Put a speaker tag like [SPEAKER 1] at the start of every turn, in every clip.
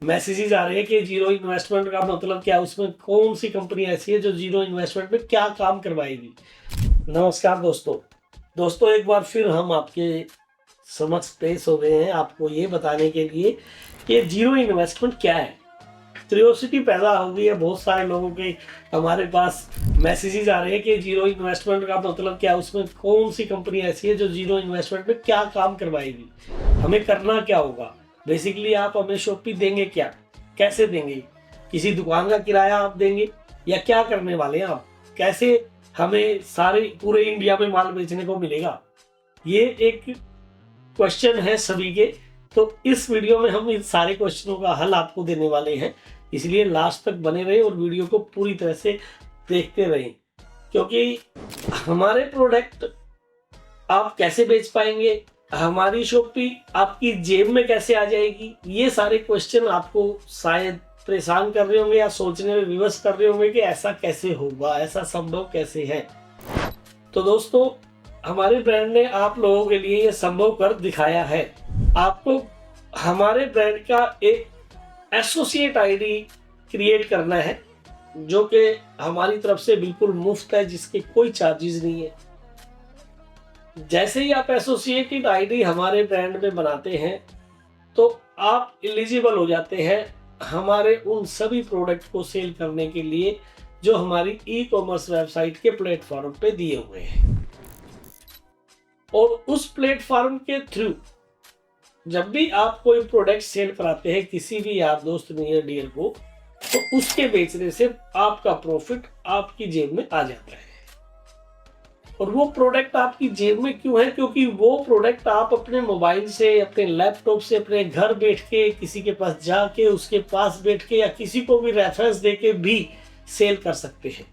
[SPEAKER 1] Messages आ रहे हैं कि जीरो इन्वेस्टमेंट का मतलब क्या, उसमें कौन सी कंपनी ऐसी है जो जीरो इन्वेस्टमेंट में क्या काम करवाएगी। नमस्कार दोस्तों, एक बार फिर हम आपके समक्ष पेश हो गए हैं आपको ये बताने के लिए कि जीरो इन्वेस्टमेंट क्या है। क्यूरियोसिटी पैदा हो गई है बहुत सारे लोगों के, हमारे पास मैसेजेस आ रहे हैं कि जीरो इन्वेस्टमेंट का मतलब क्या, उसमें कौन सी कंपनी ऐसी है जो जीरो इन्वेस्टमेंट में क्या काम करवाएगी, हमें करना क्या होगा। बेसिकली आप हमें शॉपिंग देंगे क्या, कैसे देंगे, किसी दुकान का किराया आप देंगे या क्या करने वाले हैं आप, कैसे हमें सारे पूरे इंडिया में माल बेचने को मिलेगा, ये एक क्वेश्चन है सभी के। तो इस वीडियो में हम इन सारे क्वेश्चनों का हल आपको देने वाले हैं, इसलिए लास्ट तक बने रहे और वीडियो को पूरी तरह से देखते रहें, क्योंकि हमारे प्रोडक्ट आप कैसे बेच पाएंगे, हमारी शॉपिंग आपकी जेब में कैसे आ जाएगी, ये सारे क्वेश्चन आपको शायद परेशान कर रहे होंगे या सोचने में विवश कर रहे होंगे कि ऐसा कैसे होगा, ऐसा संभव कैसे है। तो दोस्तों, हमारे ब्रांड ने आप लोगों के लिए ये संभव कर दिखाया है। आपको हमारे ब्रांड का एक एसोसिएट आईडी क्रिएट करना है, जो कि हमारी तरफ से बिल्कुल मुफ्त है, जिसके कोई चार्जेस नहीं है। जैसे ही आप एसोसिएटेड आईडी हमारे ब्रांड में बनाते हैं तो आप एलिजिबल हो जाते हैं हमारे उन सभी प्रोडक्ट को सेल करने के लिए जो हमारी ई कॉमर्स वेबसाइट के प्लेटफॉर्म पे दिए हुए हैं। और उस प्लेटफॉर्म के थ्रू जब भी आप कोई प्रोडक्ट सेल कराते हैं किसी भी यार दोस्त नियर डियर को, तो उसके बेचने से आपका प्रॉफिट आपकी जेब में आ जाता है। और वो प्रोडक्ट आपकी जेब में क्यों है, क्योंकि वो प्रोडक्ट आप अपने मोबाइल से, अपने लैपटॉप से, अपने घर बैठ के, किसी के पास जाके, उसके पास बैठ के या किसी को भी रेफरेंस देके भी सेल कर सकते हैं।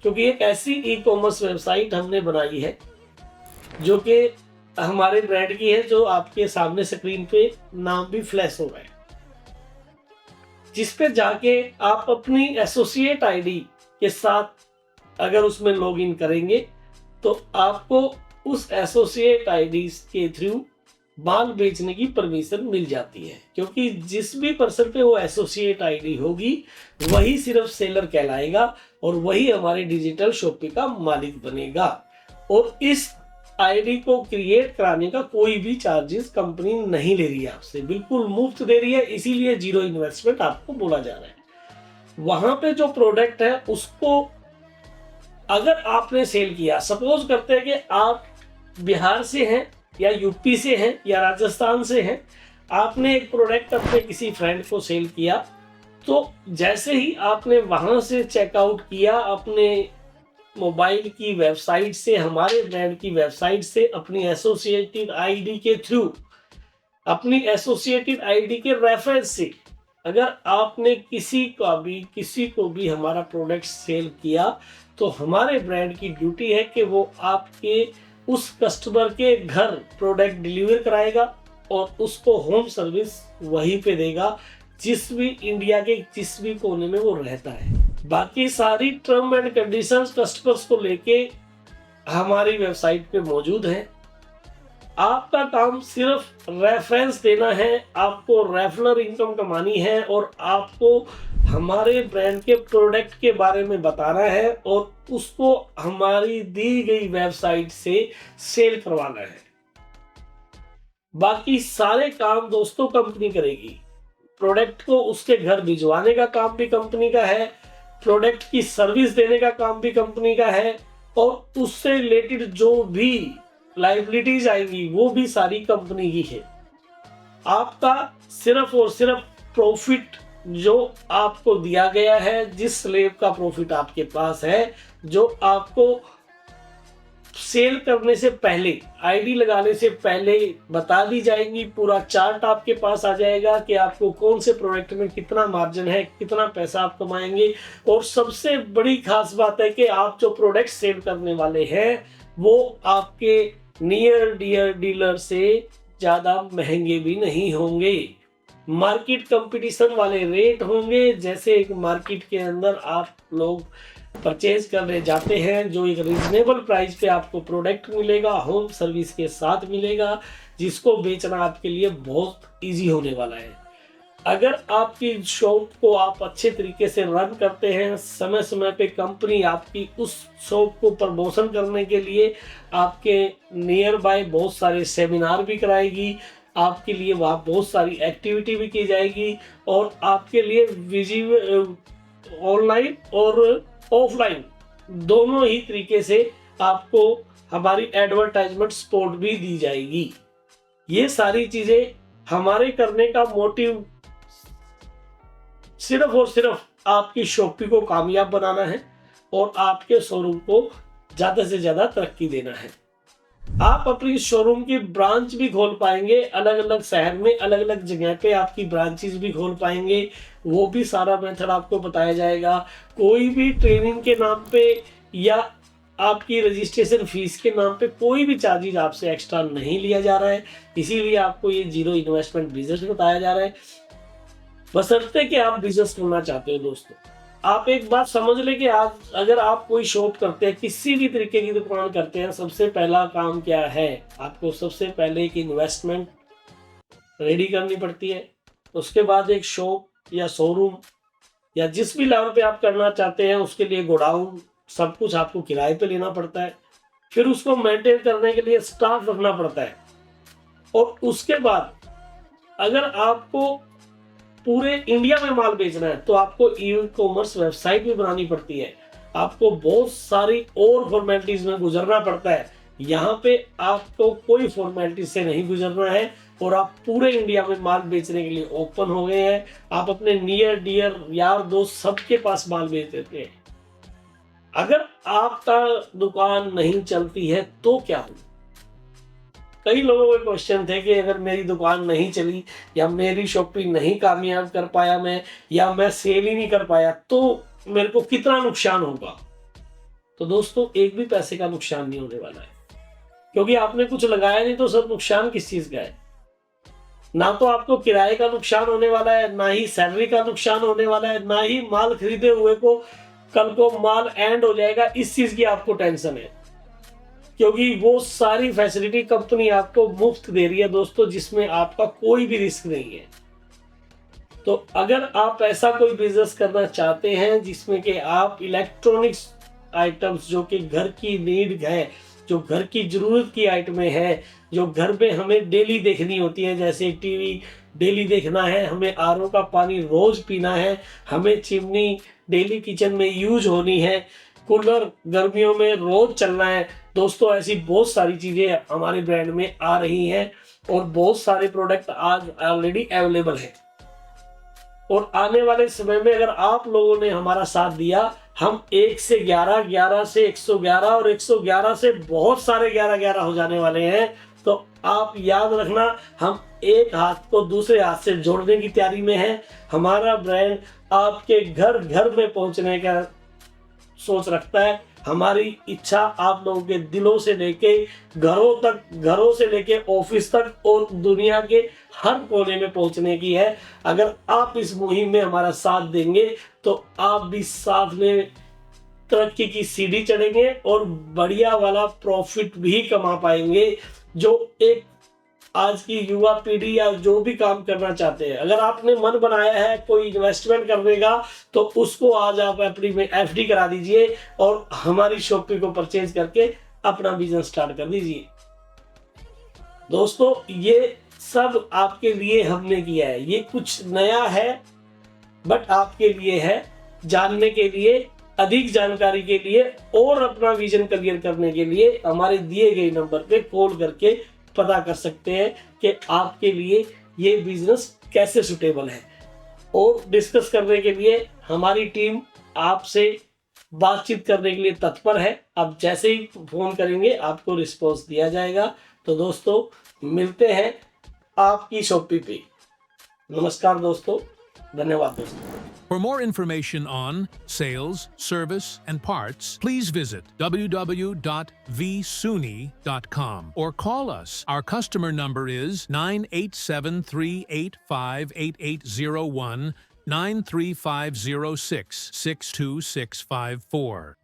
[SPEAKER 1] क्योंकि एक ऐसी ई कॉमर्स वेबसाइट हमने बनाई है जो कि हमारे ब्रांड की है, जो आपके सामने स्क्रीन पे नाम भी फ्लैश हो रहा है, जिस पे जाके आप अपनी एसोसिएट आईडी के साथ अगर उसमें लॉगिन करेंगे तो आपको उस एसोसिएट आईडी के थ्रू माल बेचने की परमिशन मिल जाती है। क्योंकि जिस भी पर्सन पे वो एसोसिएट आईडी होगी वही सिर्फ सेलर कहलाएगा और वही हमारे डिजिटल शॉपिंग का मालिक बनेगा। और इस आईडी को क्रिएट कराने का कोई भी चार्जेस कंपनी नहीं ले रही है आपसे, बिल्कुल मुफ्त दे रही है, इसीलिए जीरो इन्वेस्टमेंट आपको बोला जा रहा है। वहां पे जो प्रोडक्ट है उसको अगर आपने सेल किया, सपोज करते हैं कि आप बिहार से हैं या यूपी से हैं या राजस्थान से हैं, आपने एक प्रोडक्ट अपने किसी फ्रेंड को सेल किया, तो जैसे ही आपने वहां से चेकआउट किया अपने मोबाइल की वेबसाइट से, हमारे ब्रांड की वेबसाइट से, अपनी एसोसिएटेड आईडी के थ्रू, अपनी एसोसिएटेड आईडी के रेफरेंस से अगर आपने किसी को भी हमारा प्रोडक्ट सेल किया, तो हमारे ब्रांड की ड्यूटी है कि वो आपके उस कस्टमर के घर प्रोडक्ट डिलीवर कराएगा और उसको होम सर्विस वहीं पे देगा, जिस भी इंडिया के जिस भी कोने में वो रहता है। बाकी सारी टर्म एंड कंडीशंस कस्टमर्स को लेके हमारी वेबसाइट पे मौजूद है। आपका काम सिर्फ रेफरेंस देना है, आपको रेफरल इनकम कमानी है और आपको हमारे ब्रांड के प्रोडक्ट के बारे में बताना है और उसको हमारी दी गई वेबसाइट से सेल करवाना है। बाकी सारे काम दोस्तों कंपनी करेगी। प्रोडक्ट को उसके घर भिजवाने का काम भी कंपनी का है, प्रोडक्ट की सर्विस देने का काम भी कंपनी का है और उससे रिलेटेड जो भी लायबिलिटीज आएंगी वो भी सारी कंपनी की है। आपका सिर्फ और सिर्फ प्रॉफिट जो आपको दिया गया है, जिस स्लैब का प्रॉफिट आपके पास है, जो आपको सेल करने से पहले, आईडी लगाने से पहले बता दी जाएंगी, पूरा चार्ट आपके पास आ जाएगा कि आपको कौन से प्रोडक्ट में कितना मार्जिन है, कितना पैसा आप कमाएंगे। और सबसे बड़ी खास बात है कि आप जो प्रोडक्ट सेल करने वाले हैं वो आपके नियर डियर डीलर से ज़्यादा महंगे भी नहीं होंगे, मार्केट कंपटीशन वाले रेट होंगे। जैसे एक मार्केट के अंदर आप लोग परचेज करने जाते हैं, जो एक रीजनेबल प्राइस पे आपको प्रोडक्ट मिलेगा, होम सर्विस के साथ मिलेगा, जिसको बेचना आपके लिए बहुत इजी होने वाला है। अगर आपकी शॉप को आप अच्छे तरीके से रन करते हैं, समय समय पे कंपनी आपकी उस शॉप को प्रमोशन करने के लिए आपके नियर बाय बहुत सारे सेमिनार भी कराएगी, आपके लिए वहाँ बहुत सारी एक्टिविटी भी की जाएगी और आपके लिए विजिबल ऑनलाइन और ऑफलाइन दोनों ही तरीके से आपको हमारी एडवर्टाइजमेंट सपोर्ट भी दी जाएगी। ये सारी चीजें हमारे करने का मोटिव सिर्फ और सिर्फ आपकी शॉपिंग को कामयाब बनाना है और आपके शोरूम को ज्यादा से ज्यादा तरक्की देना है। आप अपनी शोरूम की ब्रांच भी खोल पाएंगे, अलग अलग शहर में अलग अलग जगह पे आपकी ब्रांचेस भी खोल पाएंगे, वो भी सारा मेथड आपको बताया जाएगा। कोई भी ट्रेनिंग के नाम पे या आपकी रजिस्ट्रेशन फीस के नाम पे कोई भी चार्जेज आपसे एक्स्ट्रा नहीं लिया जा रहा है, इसीलिए आपको ये जीरो इन्वेस्टमेंट बिजनेस बताया जा रहा है, बशर्ते कि आप बिजनेस करना चाहते हो। दोस्तों आप एक बात समझ लें कि आज अगर आप कोई शॉप करते हैं, किसी भी तरीके की दुकान करते हैं, सबसे पहला काम क्या है, आपको सबसे पहले एक इन्वेस्टमेंट रेडी करनी पड़ती है। उसके बाद एक शॉप या शोरूम या जिस भी लेवल पे आप करना चाहते हैं उसके लिए गोडाउन सब कुछ आपको किराए पे लेना पड़ता है। फिर उसको मेंटेन करने के लिए स्टाफ रखना पड़ता है और उसके बाद अगर आपको पूरे इंडिया में माल बेचना है तो आपको ई कॉमर्स वेबसाइट भी बनानी पड़ती है, आपको बहुत सारी और फॉर्मेलिटीज में गुजरना पड़ता है। यहाँ पे आपको कोई फॉर्मेलिटी से नहीं गुजरना है और आप पूरे इंडिया में माल बेचने के लिए ओपन हो गए हैं। आप अपने नियर डियर यार दोस्त सबके पास माल बेच देते हैं। अगर आपका दुकान नहीं चलती है तो क्या हो? कई लोगों के क्वेश्चन थे कि अगर मेरी दुकान नहीं चली या मेरी शॉपिंग नहीं कामयाब कर पाया मैं, या मैं सेल ही नहीं कर पाया तो मेरे को कितना नुकसान होगा। तो दोस्तों एक भी पैसे का नुकसान नहीं होने वाला है, क्योंकि आपने कुछ लगाया नहीं तो सर नुकसान किस चीज का है? ना तो आपको किराए का नुकसान होने वाला है, ना ही सैलरी का नुकसान होने वाला है, ना ही माल खरीदे हुए को कल को माल एंड हो जाएगा इस चीज की आपको टेंशन है, क्योंकि वो सारी फैसिलिटी कंपनी आपको मुफ्त दे रही है दोस्तों, जिसमें आपका कोई भी रिस्क नहीं है। तो अगर आप ऐसा कोई बिजनेस करना चाहते हैं जिसमें कि आप इलेक्ट्रॉनिक्स आइटम्स जो कि घर की नीड है, जो घर की जरूरत की आइटमें है, जो घर में हमें डेली देखनी होती है, जैसे टीवी डेली देखना है, हमें आरओ का पानी रोज पीना है, हमें चिमनी डेली किचन में यूज होनी है, कूलर गर्मियों में रोज चलना है। दोस्तों ऐसी बहुत सारी चीजें हमारे ब्रांड में आ रही हैं और बहुत सारे प्रोडक्ट आज ऑलरेडी अवेलेबल है। और आने वाले समय में अगर आप लोगों ने हमारा साथ दिया, हम 1 से 11, 11 से 111 और 111 से बहुत सारे 11-11 हो जाने वाले हैं। तो आप याद रखना, हम एक हाथ को दूसरे हाथ से जोड़ने की तैयारी में है। हमारा ब्रांड आपके घर घर में पहुंचने का सोच रखता है। हमारी इच्छा आप लोगों के दिलों से लेके घरों तक, घरों से लेके ऑफिस तक और दुनिया के हर कोने में पहुंचने की है। अगर आप इस मुहिम में हमारा साथ देंगे तो आप भी साथ में तरक्की की सीढ़ी चढ़ेंगे और बढ़िया वाला प्रॉफिट भी कमा पाएंगे। जो एक आज की युवा पीढ़ी या जो भी काम करना चाहते हैं, अगर आपने मन बनाया है कोई इन्वेस्टमेंट करने का तो उसको आज आप अपनी में एफडी करा दीजिए और हमारी शॉपिंग को परचेज करके अपना बिजनेस स्टार्ट कर दीजिए। दोस्तों ये सब आपके लिए हमने किया है, ये कुछ नया है बट आपके लिए है, जानने के लिए, अधिक जानकारी के लिए और अपना विजन क्लियर करने के लिए हमारे दिए गए नंबर पे कॉल करके पता कर सकते हैं कि आपके लिए ये बिजनेस कैसे सुटेबल है। और डिस्कस करने के लिए हमारी टीम आपसे बातचीत करने के लिए तत्पर है। आप जैसे ही फोन करेंगे आपको रिस्पॉन्स दिया जाएगा। तो दोस्तों मिलते हैं आपकी शॉपिंग पे। नमस्कार दोस्तों, धन्यवाद दोस्तों।
[SPEAKER 2] For more information on sales, service, and parts, please visit www.vsuni.com or call us. Our customer number is 987-385-8801, 93506-62654.